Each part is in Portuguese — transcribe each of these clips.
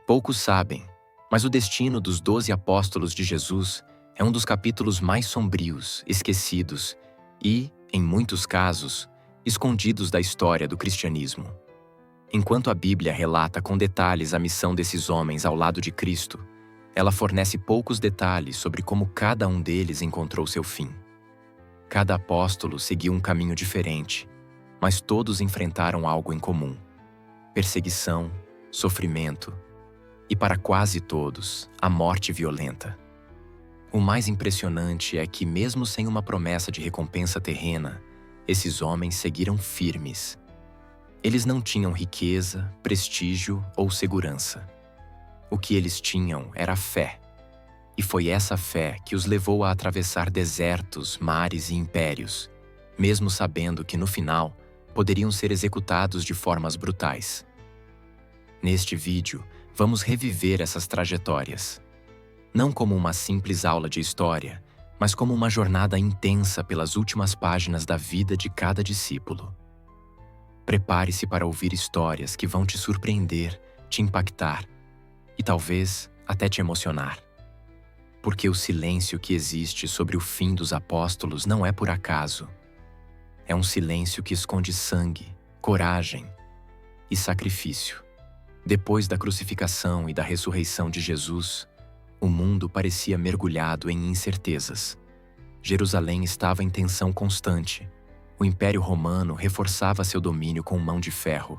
Poucos sabem, mas o destino dos 12 apóstolos de Jesus é um dos capítulos mais sombrios, esquecidos e, em muitos casos, escondidos da história do cristianismo. Enquanto a Bíblia relata com detalhes a missão desses homens ao lado de Cristo, ela fornece poucos detalhes sobre como cada um deles encontrou seu fim. Cada apóstolo seguiu um caminho diferente, mas todos enfrentaram algo em comum: perseguição, sofrimento e, para quase todos, a morte violenta. O mais impressionante é que, mesmo sem uma promessa de recompensa terrena, esses homens seguiram firmes. Eles não tinham riqueza, prestígio ou segurança. O que eles tinham era fé. E foi essa fé que os levou a atravessar desertos, mares e impérios, mesmo sabendo que, no final, poderiam ser executados de formas brutais. Neste vídeo, vamos reviver essas trajetórias. Não como uma simples aula de história, mas como uma jornada intensa pelas últimas páginas da vida de cada discípulo. Prepare-se para ouvir histórias que vão te surpreender, te impactar e talvez até te emocionar. Porque o silêncio que existe sobre o fim dos apóstolos não é por acaso. É um silêncio que esconde sangue, coragem e sacrifício. Depois da crucificação e da ressurreição de Jesus, o mundo parecia mergulhado em incertezas. Jerusalém estava em tensão constante. O Império Romano reforçava seu domínio com mão de ferro,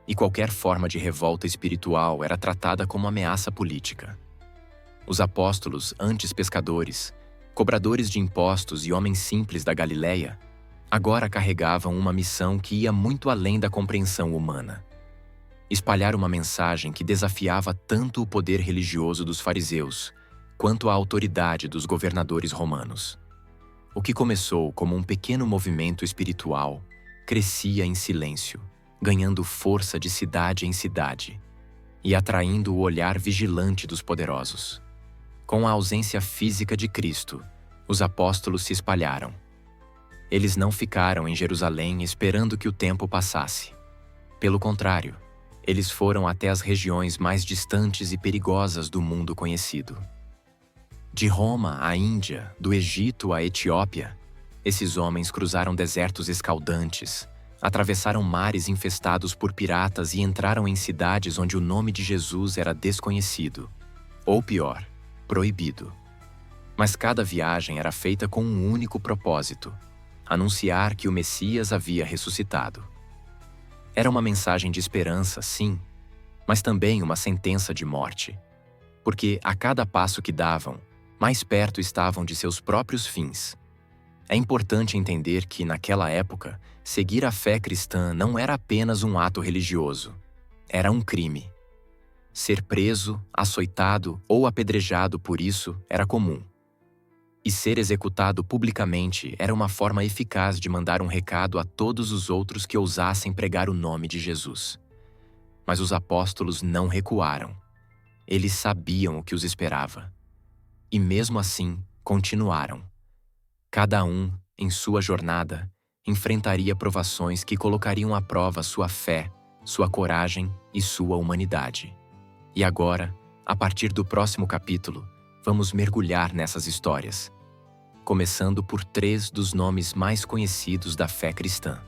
e qualquer forma de revolta espiritual era tratada como ameaça política. Os apóstolos, antes pescadores, cobradores de impostos e homens simples da Galileia, agora carregavam uma missão que ia muito além da compreensão humana: espalhar uma mensagem que desafiava tanto o poder religioso dos fariseus quanto a autoridade dos governadores romanos. O que começou como um pequeno movimento espiritual crescia em silêncio, ganhando força de cidade em cidade e atraindo o olhar vigilante dos poderosos. Com a ausência física de Cristo, os apóstolos se espalharam. Eles não ficaram em Jerusalém esperando que o tempo passasse. Pelo contrário, eles foram até as regiões mais distantes e perigosas do mundo conhecido. De Roma à Índia, do Egito à Etiópia, esses homens cruzaram desertos escaldantes, atravessaram mares infestados por piratas e entraram em cidades onde o nome de Jesus era desconhecido, ou pior, proibido. Mas cada viagem era feita com um único propósito: anunciar que o Messias havia ressuscitado. Era uma mensagem de esperança, sim, mas também uma sentença de morte. Porque, a cada passo que davam, mais perto estavam de seus próprios fins. É importante entender que, naquela época, seguir a fé cristã não era apenas um ato religioso. Era um crime. Ser preso, açoitado ou apedrejado por isso era comum. E ser executado publicamente era uma forma eficaz de mandar um recado a todos os outros que ousassem pregar o nome de Jesus. Mas os apóstolos não recuaram. Eles sabiam o que os esperava. E mesmo assim, continuaram. Cada um, em sua jornada, enfrentaria provações que colocariam à prova sua fé, sua coragem e sua humanidade. E agora, a partir do próximo capítulo, vamos mergulhar nessas histórias, começando por 3 dos nomes mais conhecidos da fé cristã: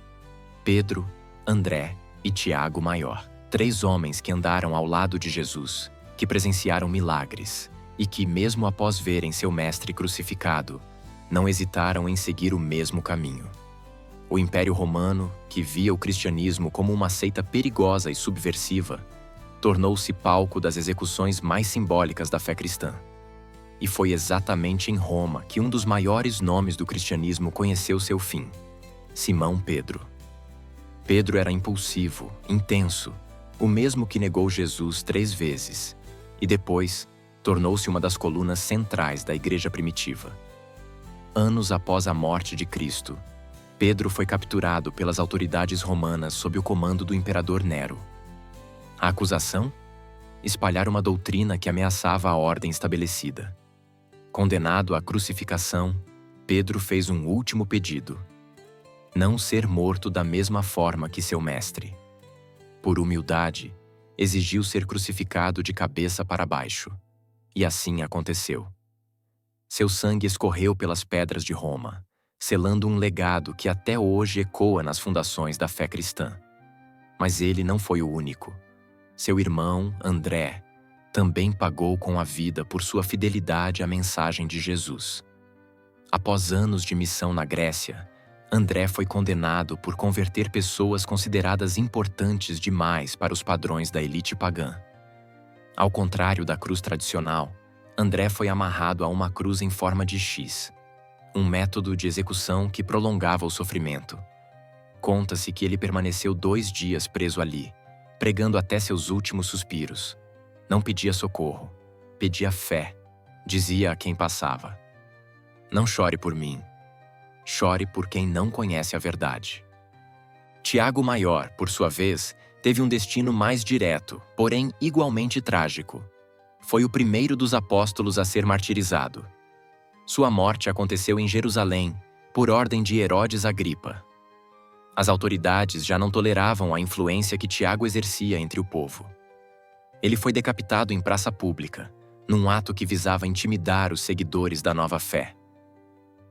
Pedro, André e Tiago Maior. 3 homens que andaram ao lado de Jesus, que presenciaram milagres e que, mesmo após verem seu mestre crucificado, não hesitaram em seguir o mesmo caminho. O Império Romano, que via o cristianismo como uma seita perigosa e subversiva, tornou-se palco das execuções mais simbólicas da fé cristã. E foi exatamente em Roma que um dos maiores nomes do cristianismo conheceu seu fim: Simão Pedro. Pedro era impulsivo, intenso, o mesmo que negou Jesus 3 vezes, e depois tornou-se uma das colunas centrais da igreja primitiva. Anos após a morte de Cristo, Pedro foi capturado pelas autoridades romanas sob o comando do imperador Nero. A acusação? Espalhar uma doutrina que ameaçava a ordem estabelecida. Condenado à crucificação, Pedro fez um último pedido: não ser morto da mesma forma que seu mestre. Por humildade, exigiu ser crucificado de cabeça para baixo. E assim aconteceu. Seu sangue escorreu pelas pedras de Roma, selando um legado que até hoje ecoa nas fundações da fé cristã. Mas ele não foi o único. Seu irmão, André, também pagou com a vida por sua fidelidade à mensagem de Jesus. Após anos de missão na Grécia, André foi condenado por converter pessoas consideradas importantes demais para os padrões da elite pagã. Ao contrário da cruz tradicional, André foi amarrado a uma cruz em forma de X, um método de execução que prolongava o sofrimento. Conta-se que ele permaneceu 2 dias preso ali, pregando até seus últimos suspiros. Não pedia socorro, pedia fé, dizia a quem passava: "Não chore por mim, chore por quem não conhece a verdade." Tiago Maior, por sua vez, teve um destino mais direto, porém igualmente trágico. Foi o primeiro dos apóstolos a ser martirizado. Sua morte aconteceu em Jerusalém, por ordem de Herodes Agripa. As autoridades já não toleravam a influência que Tiago exercia entre o povo. Ele foi decapitado em praça pública, num ato que visava intimidar os seguidores da nova fé.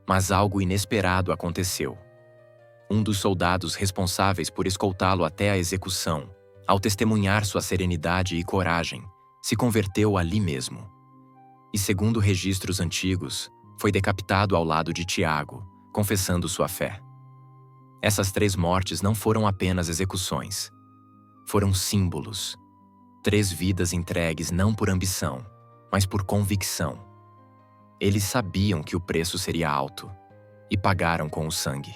Mas algo inesperado aconteceu. Um dos soldados responsáveis por escoltá-lo até a execução, ao testemunhar sua serenidade e coragem, se converteu ali mesmo. E, segundo registros antigos, foi decapitado ao lado de Tiago, confessando sua fé. Essas 3 mortes não foram apenas execuções. Foram símbolos. 3 vidas entregues não por ambição, mas por convicção. Eles sabiam que o preço seria alto e pagaram com o sangue.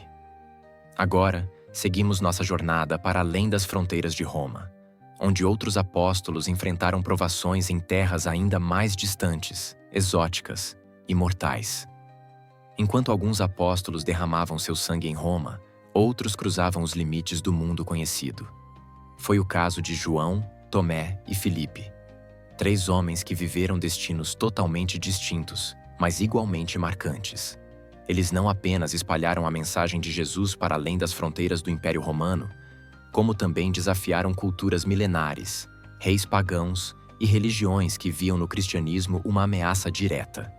Agora, seguimos nossa jornada para além das fronteiras de Roma, onde outros apóstolos enfrentaram provações em terras ainda mais distantes, exóticas e mortais. Enquanto alguns apóstolos derramavam seu sangue em Roma, outros cruzavam os limites do mundo conhecido. Foi o caso de João, Tomé e Filipe, 3 homens que viveram destinos totalmente distintos, mas igualmente marcantes. Eles não apenas espalharam a mensagem de Jesus para além das fronteiras do Império Romano, como também desafiaram culturas milenares, reis pagãos e religiões que viam no cristianismo uma ameaça direta.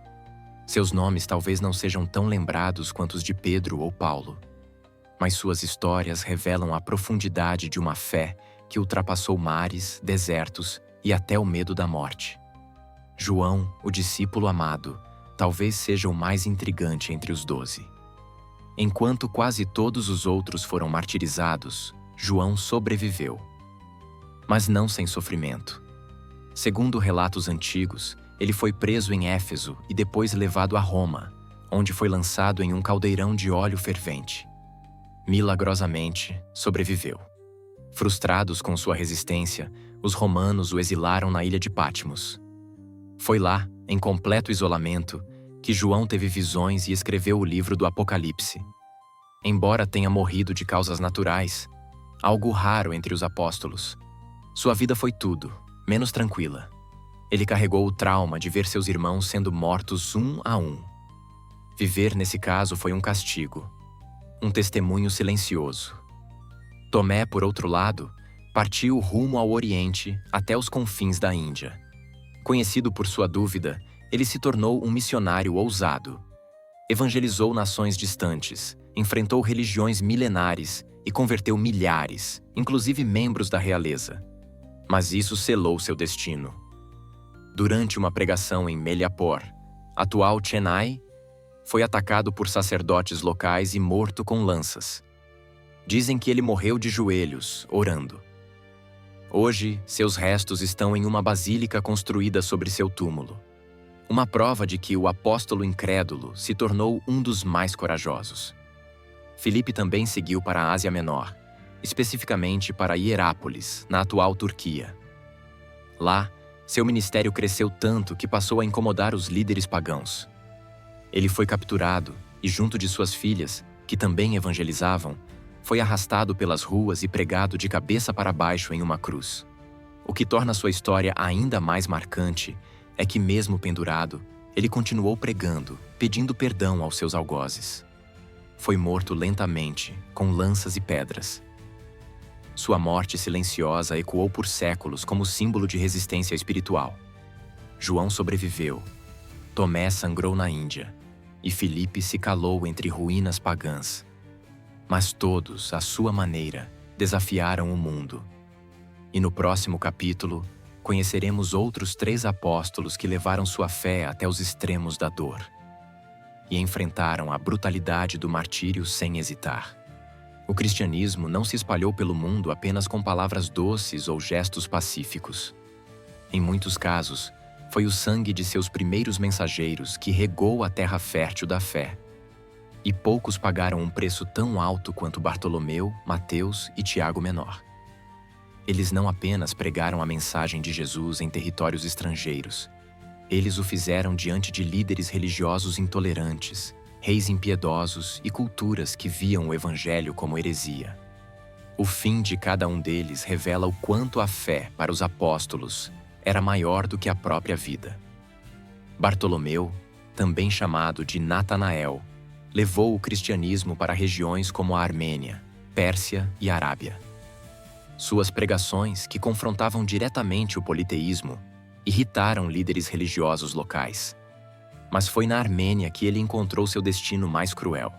Seus nomes talvez não sejam tão lembrados quanto os de Pedro ou Paulo, mas suas histórias revelam a profundidade de uma fé que ultrapassou mares, desertos e até o medo da morte. João, o discípulo amado, talvez seja o mais intrigante entre os 12. Enquanto quase todos os outros foram martirizados, João sobreviveu. Mas não sem sofrimento. Segundo relatos antigos, ele foi preso em Éfeso e depois levado a Roma, onde foi lançado em um caldeirão de óleo fervente. Milagrosamente, sobreviveu. Frustrados com sua resistência, os romanos o exilaram na ilha de Patmos. Foi lá, em completo isolamento, que João teve visões e escreveu o livro do Apocalipse. Embora tenha morrido de causas naturais, algo raro entre os apóstolos, sua vida foi tudo, menos tranquila. Ele carregou o trauma de ver seus irmãos sendo mortos um a um. Viver nesse caso foi um castigo, um testemunho silencioso. Tomé, por outro lado, partiu rumo ao Oriente até os confins da Índia. Conhecido por sua dúvida, ele se tornou um missionário ousado. Evangelizou nações distantes, enfrentou religiões milenares e converteu milhares, inclusive membros da realeza. Mas isso selou seu destino. Durante uma pregação em Melyapore, atual Chennai, foi atacado por sacerdotes locais e morto com lanças. Dizem que ele morreu de joelhos, orando. Hoje, seus restos estão em uma basílica construída sobre seu túmulo. Uma prova de que o apóstolo incrédulo se tornou um dos mais corajosos. Filipe também seguiu para a Ásia Menor, especificamente para Hierápolis, na atual Turquia. Lá, seu ministério cresceu tanto que passou a incomodar os líderes pagãos. Ele foi capturado e, junto de suas filhas, que também evangelizavam, foi arrastado pelas ruas e pregado de cabeça para baixo em uma cruz. O que torna sua história ainda mais marcante é que, mesmo pendurado, ele continuou pregando, pedindo perdão aos seus algozes. Foi morto lentamente, com lanças e pedras. Sua morte silenciosa ecoou por séculos como símbolo de resistência espiritual. João sobreviveu, Tomé sangrou na Índia, e Filipe se calou entre ruínas pagãs. Mas todos, à sua maneira, desafiaram o mundo. E no próximo capítulo, conheceremos outros 3 apóstolos que levaram sua fé até os extremos da dor e enfrentaram a brutalidade do martírio sem hesitar. O cristianismo não se espalhou pelo mundo apenas com palavras doces ou gestos pacíficos. Em muitos casos, foi o sangue de seus primeiros mensageiros que regou a terra fértil da fé. E poucos pagaram um preço tão alto quanto Bartolomeu, Mateus e Tiago Menor. Eles não apenas pregaram a mensagem de Jesus em territórios estrangeiros. Eles o fizeram diante de líderes religiosos intolerantes, reis impiedosos e culturas que viam o evangelho como heresia. O fim de cada um deles revela o quanto a fé para os apóstolos era maior do que a própria vida. Bartolomeu, também chamado de Natanael, levou o cristianismo para regiões como a Armênia, Pérsia e Arábia. Suas pregações, que confrontavam diretamente o politeísmo, irritaram líderes religiosos locais. Mas foi na Armênia que ele encontrou seu destino mais cruel.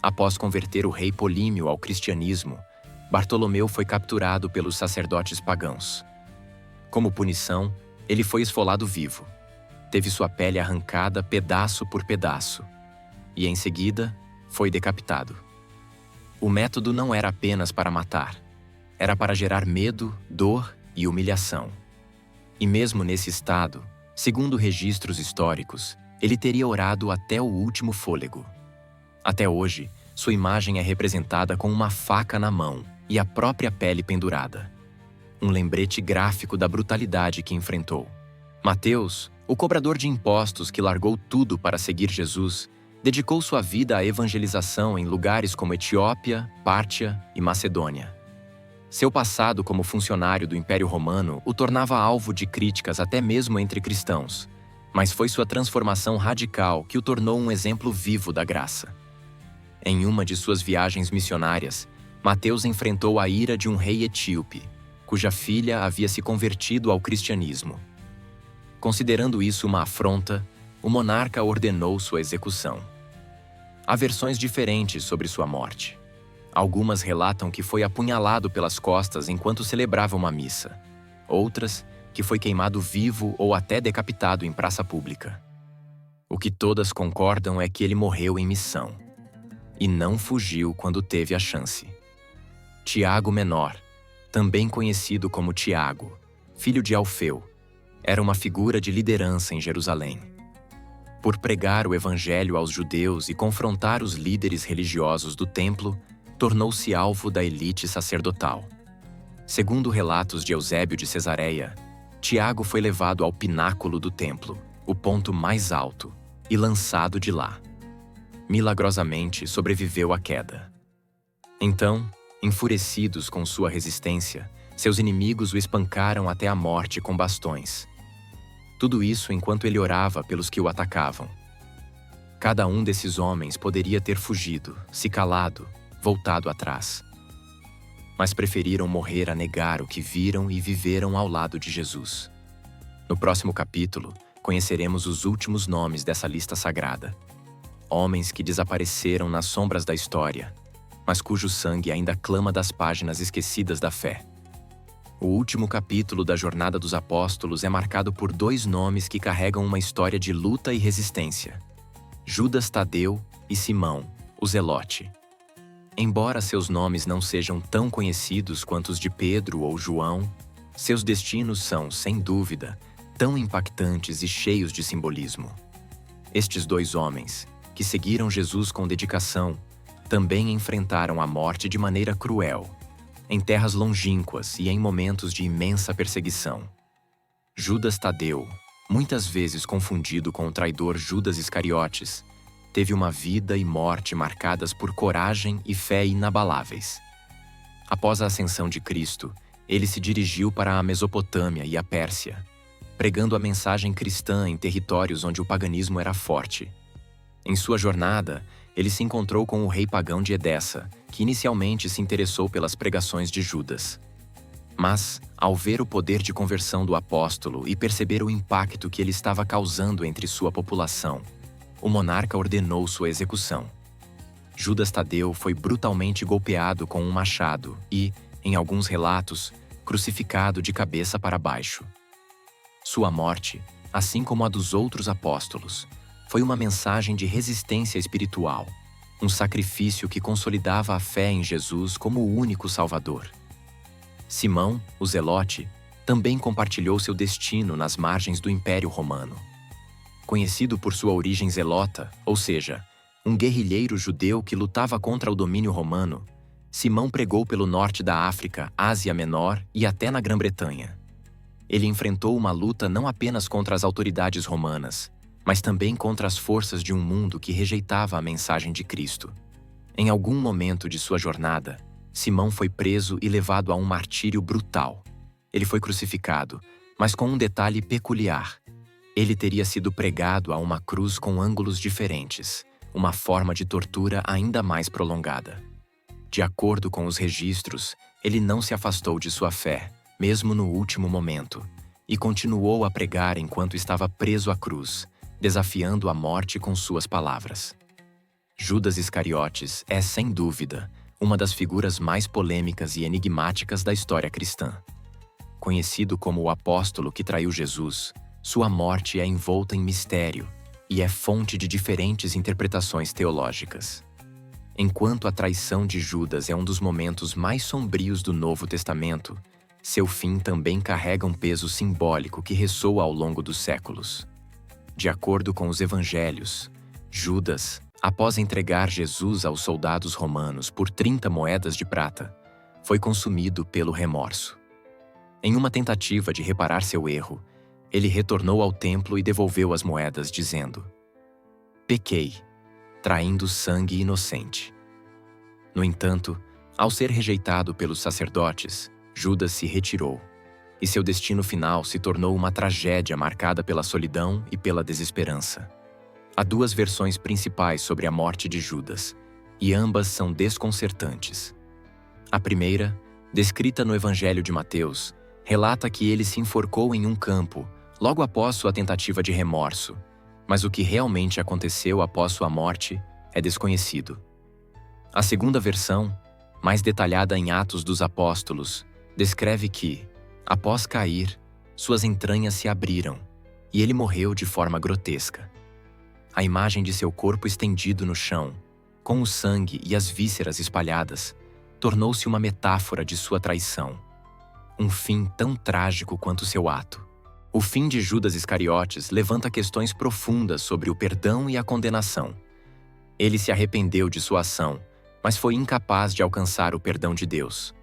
Após converter o rei Polímio ao cristianismo, Bartolomeu foi capturado pelos sacerdotes pagãos. Como punição, ele foi esfolado vivo. Teve sua pele arrancada pedaço por pedaço. E, em seguida, foi decapitado. O método não era apenas para matar. Era para gerar medo, dor e humilhação. E mesmo nesse estado, segundo registros históricos, ele teria orado até o último fôlego. Até hoje, sua imagem é representada com uma faca na mão e a própria pele pendurada. Um lembrete gráfico da brutalidade que enfrentou. Mateus, o cobrador de impostos que largou tudo para seguir Jesus, dedicou sua vida à evangelização em lugares como Etiópia, Pártia e Macedônia. Seu passado como funcionário do Império Romano o tornava alvo de críticas até mesmo entre cristãos, mas foi sua transformação radical que o tornou um exemplo vivo da graça. Em uma de suas viagens missionárias, Mateus enfrentou a ira de um rei etíope, cuja filha havia se convertido ao cristianismo. Considerando isso uma afronta, o monarca ordenou sua execução. Há versões diferentes sobre sua morte. Algumas relatam que foi apunhalado pelas costas enquanto celebrava uma missa. Outras, que foi queimado vivo ou até decapitado em praça pública. O que todas concordam é que ele morreu em missão. E não fugiu quando teve a chance. Tiago Menor, também conhecido como Tiago, filho de Alfeu, era uma figura de liderança em Jerusalém. Por pregar o evangelho aos judeus e confrontar os líderes religiosos do templo, tornou-se alvo da elite sacerdotal. Segundo relatos de Eusébio de Cesareia, Tiago foi levado ao pináculo do templo, o ponto mais alto, e lançado de lá. Milagrosamente sobreviveu à queda. Então, enfurecidos com sua resistência, seus inimigos o espancaram até a morte com bastões. Tudo isso enquanto ele orava pelos que o atacavam. Cada um desses homens poderia ter fugido, se calado, voltado atrás. Mas preferiram morrer a negar o que viram e viveram ao lado de Jesus. No próximo capítulo, conheceremos os últimos nomes dessa lista sagrada. Homens que desapareceram nas sombras da história, mas cujo sangue ainda clama das páginas esquecidas da fé. O último capítulo da Jornada dos Apóstolos é marcado por 2 nomes que carregam uma história de luta e resistência: Judas Tadeu e Simão, o Zelote. Embora seus nomes não sejam tão conhecidos quanto os de Pedro ou João, seus destinos são, sem dúvida, tão impactantes e cheios de simbolismo. Estes 2 homens, que seguiram Jesus com dedicação, também enfrentaram a morte de maneira cruel, em terras longínquas e em momentos de imensa perseguição. Judas Tadeu, muitas vezes confundido com o traidor Judas Iscariotes, teve uma vida e morte marcadas por coragem e fé inabaláveis. Após a ascensão de Cristo, ele se dirigiu para a Mesopotâmia e a Pérsia, pregando a mensagem cristã em territórios onde o paganismo era forte. Em sua jornada, ele se encontrou com o rei pagão de Edessa, que inicialmente se interessou pelas pregações de Judas. Mas, ao ver o poder de conversão do apóstolo e perceber o impacto que ele estava causando entre sua população, o monarca ordenou sua execução. Judas Tadeu foi brutalmente golpeado com um machado e, em alguns relatos, crucificado de cabeça para baixo. Sua morte, assim como a dos outros apóstolos, foi uma mensagem de resistência espiritual, um sacrifício que consolidava a fé em Jesus como o único Salvador. Simão, o Zelote, também compartilhou seu destino nas margens do Império Romano. Conhecido por sua origem zelota, ou seja, um guerrilheiro judeu que lutava contra o domínio romano, Simão pregou pelo norte da África, Ásia Menor e até na Grã-Bretanha. Ele enfrentou uma luta não apenas contra as autoridades romanas, mas também contra as forças de um mundo que rejeitava a mensagem de Cristo. Em algum momento de sua jornada, Simão foi preso e levado a um martírio brutal. Ele foi crucificado, mas com um detalhe peculiar. Ele teria sido pregado a uma cruz com ângulos diferentes, uma forma de tortura ainda mais prolongada. De acordo com os registros, ele não se afastou de sua fé, mesmo no último momento, e continuou a pregar enquanto estava preso à cruz, desafiando a morte com suas palavras. Judas Iscariotes é, sem dúvida, uma das figuras mais polêmicas e enigmáticas da história cristã. Conhecido como o apóstolo que traiu Jesus, sua morte é envolta em mistério e é fonte de diferentes interpretações teológicas. Enquanto a traição de Judas é um dos momentos mais sombrios do Novo Testamento, seu fim também carrega um peso simbólico que ressoa ao longo dos séculos. De acordo com os evangelhos, Judas, após entregar Jesus aos soldados romanos por 30 moedas de prata, foi consumido pelo remorso. Em uma tentativa de reparar seu erro, ele retornou ao templo e devolveu as moedas, dizendo: "Pequei, traindo sangue inocente." No entanto, ao ser rejeitado pelos sacerdotes, Judas se retirou, e seu destino final se tornou uma tragédia marcada pela solidão e pela desesperança. Há duas versões principais sobre a morte de Judas, e ambas são desconcertantes. A primeira, descrita no Evangelho de Mateus, relata que ele se enforcou em um campo, logo após sua tentativa de remorso, mas o que realmente aconteceu após sua morte é desconhecido. A segunda versão, mais detalhada em Atos dos Apóstolos, descreve que, após cair, suas entranhas se abriram e ele morreu de forma grotesca. A imagem de seu corpo estendido no chão, com o sangue e as vísceras espalhadas, tornou-se uma metáfora de sua traição. Um fim tão trágico quanto seu ato. O fim de Judas Iscariotes levanta questões profundas sobre o perdão e a condenação. Ele se arrependeu de sua ação, mas foi incapaz de alcançar o perdão de Deus.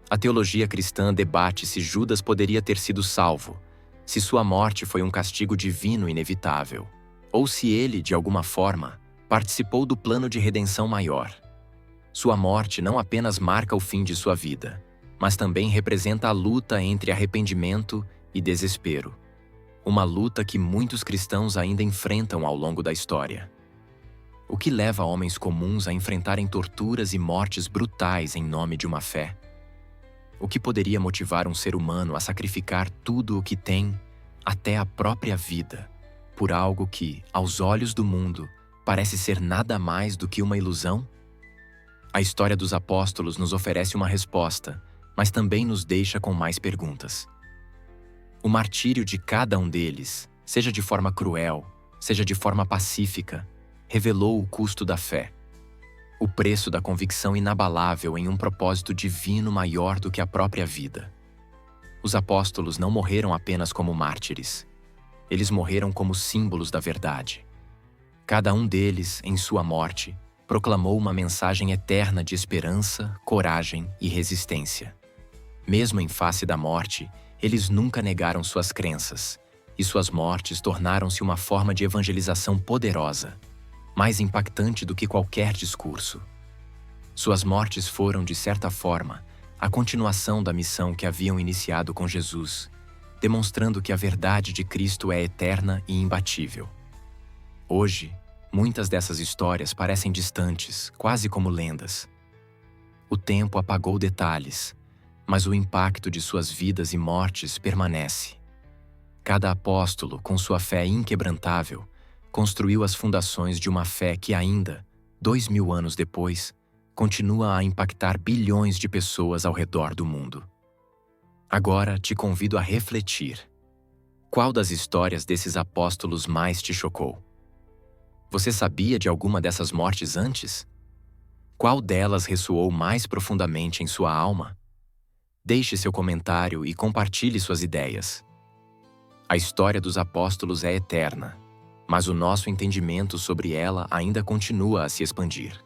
A teologia cristã debate se Judas poderia ter sido salvo, se sua morte foi um castigo divino inevitável, ou se ele, de alguma forma, participou do plano de redenção maior. Sua morte não apenas marca o fim de sua vida, mas também representa a luta entre arrependimento e desespero. Uma luta que muitos cristãos ainda enfrentam ao longo da história. O que leva homens comuns a enfrentarem torturas e mortes brutais em nome de uma fé? O que poderia motivar um ser humano a sacrificar tudo o que tem, até a própria vida, por algo que, aos olhos do mundo, parece ser nada mais do que uma ilusão? A história dos apóstolos nos oferece uma resposta, mas também nos deixa com mais perguntas. O martírio de cada um deles, seja de forma cruel, seja de forma pacífica, revelou o custo da fé. O preço da convicção inabalável em um propósito divino maior do que a própria vida. Os apóstolos não morreram apenas como mártires. Eles morreram como símbolos da verdade. Cada um deles, em sua morte, proclamou uma mensagem eterna de esperança, coragem e resistência. Mesmo em face da morte, eles nunca negaram suas crenças, e suas mortes tornaram-se uma forma de evangelização poderosa, mais impactante do que qualquer discurso. Suas mortes foram, de certa forma, a continuação da missão que haviam iniciado com Jesus, demonstrando que a verdade de Cristo é eterna e imbatível. Hoje, Muitas dessas histórias parecem distantes, quase como lendas. O tempo apagou detalhes, mas o impacto de suas vidas e mortes permanece. Cada apóstolo, com sua fé inquebrantável, construiu as fundações de uma fé que ainda, 2000 anos depois, continua a impactar bilhões de pessoas ao redor do mundo. Agora te convido a refletir. Qual das histórias desses apóstolos mais te chocou? Você sabia de alguma dessas mortes antes? Qual delas ressoou mais profundamente em sua alma? Deixe seu comentário e compartilhe suas ideias. A história dos apóstolos é eterna, mas o nosso entendimento sobre ela ainda continua a se expandir.